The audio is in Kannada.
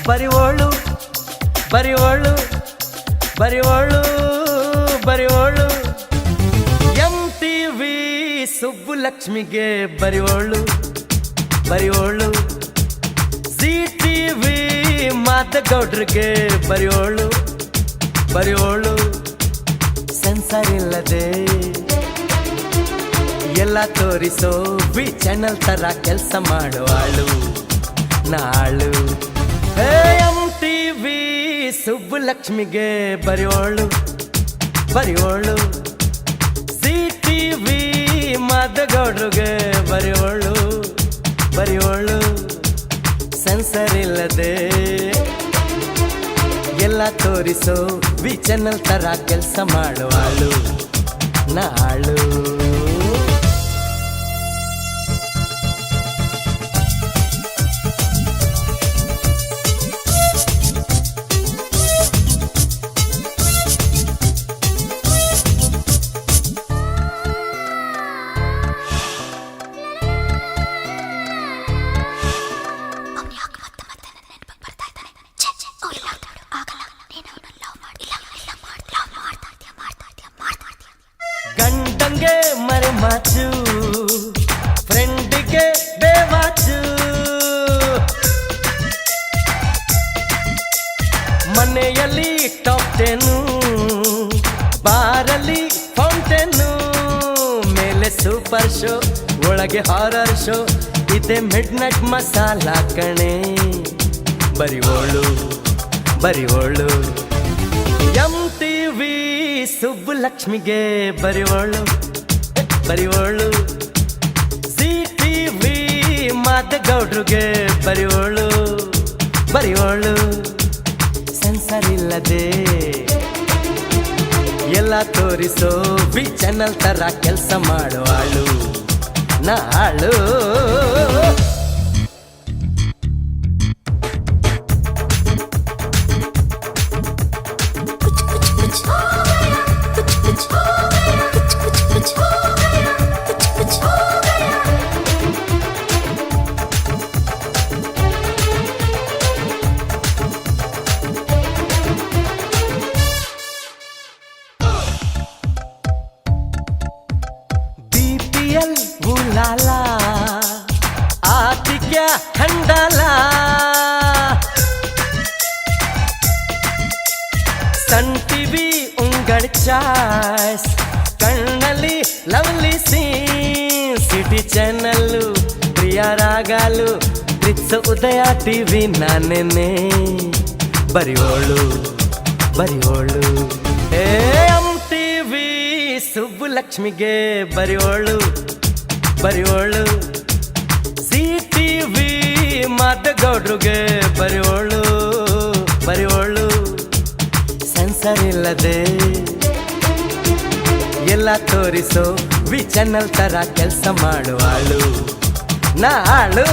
ಬರಿವೋಳು ಬರಿವೋಳು ಬರಿವೋಳು ಬರಿವೋಳು MTV ಸುಬ್ಬುಲಕ್ಷ್ಮಿಗೆ ಬರಿವೋಳು ಬರಿವೋಳು ZTV ಮಾದಗೌಡ್ರಿಗೆ ಬರಿವೋಳು ಬರಿವೋಳು ಸೆನ್ಸರ್ ಇಲ್ಲದೆ ಎಲ್ಲ ತೋರಿಸೋ ವಿ ಚಾನೆಲ್ ತರ ಕೆಲಸ ಮಾಡುವಾಳು ನಾಳು MTV ಸುಬ್ಬುಲಕ್ಷ್ಮಿಗೆ ಬರಿವೋಳು ಬರಿವೋಳು ZTV ಮಾದಗೌಡ್ರಿಗೆ ಬರಿವೋಳು ಬರಿವೋಳು ಸೆನ್ಸರ್ ಇಲ್ಲದೆ ಎಲ್ಲ ತೋರಿಸೋ ವಿ ಚಾನೆಲ್ ತರ ಕೆಲಸ ಮಾಡುವಾಳು ನಾಳು ಗಂಡಂಗೆ ಮರೆ ಮಾಚು ಫ್ರೆಂಡಿಗೆ ಬೇವಾಚು ಮನೆಯಲ್ಲಿ ಟಾಪ್ 10 ಬಾರಲ್ಲಿ ಫೌಂಟೇನು ಮೇಲೆ ಸೂಪರ್ ಶೋ ಒಳಗೆ ಹಾರರ್ ಶೋ ಇದೆ ಮಿಡ್ ನೈಟ್ ಮಸಾಲ ಕಣೆ ಬರಿವೋಳು ಬರಿವೋಳು MTV ಸುಬ್ಬುಲಕ್ಷ್ಮಿಗೆ ಬರಿವೋಳು ಬರಿವೋಳು ZTV ಮಾದಗೌಡ್ರಿಗೆ ಬರಿವೋಳು ಬರಿವೋಳು ಸೆನ್ಸರ್ ಇಲ್ಲದೆ ಎಲ್ಲ ತೋರಿಸೋ ವಿ ಚಾನೆಲ್ ತರ ಕೆಲಸ ಮಾಡುವಾಳು ನಾಳು BPL बुलाला आती क्या खंडाला सन TV उंगड़ ಚಾಯ್ಸ್ ಕಣ್ಣಲ್ಲಿ ಲವ್ಲಿ ಸೀನ್ ಸಿಟಿ ಚಾನೆಲ್ ಪ್ರಿಯ ರಾಗಾಲು ಪ್ರಿತ್ಸ ಉದಯ TV ನಾನೇನೆ ಬರಿವೋಳು ಬರಿವೋಳು MTV ಸುಬ್ಬುಲಕ್ಷ್ಮಿಗೆ ಬರಿವೋಳು ಬರಿವೋಳು ZTV ಮಾದಗೌಡ್ರಿಗೆ ಬರಿವೋಳು ಬರಿವೋಳು ಸೆನ್ಸರ್ ಇಲ್ಲದೆ ಎಲ್ಲ ತೋರಿಸೋ ವಿ ಚಾನೆಲ್ ತರ ಕೆಲಸ ಮಾಡುವಾಳು ನಾಳು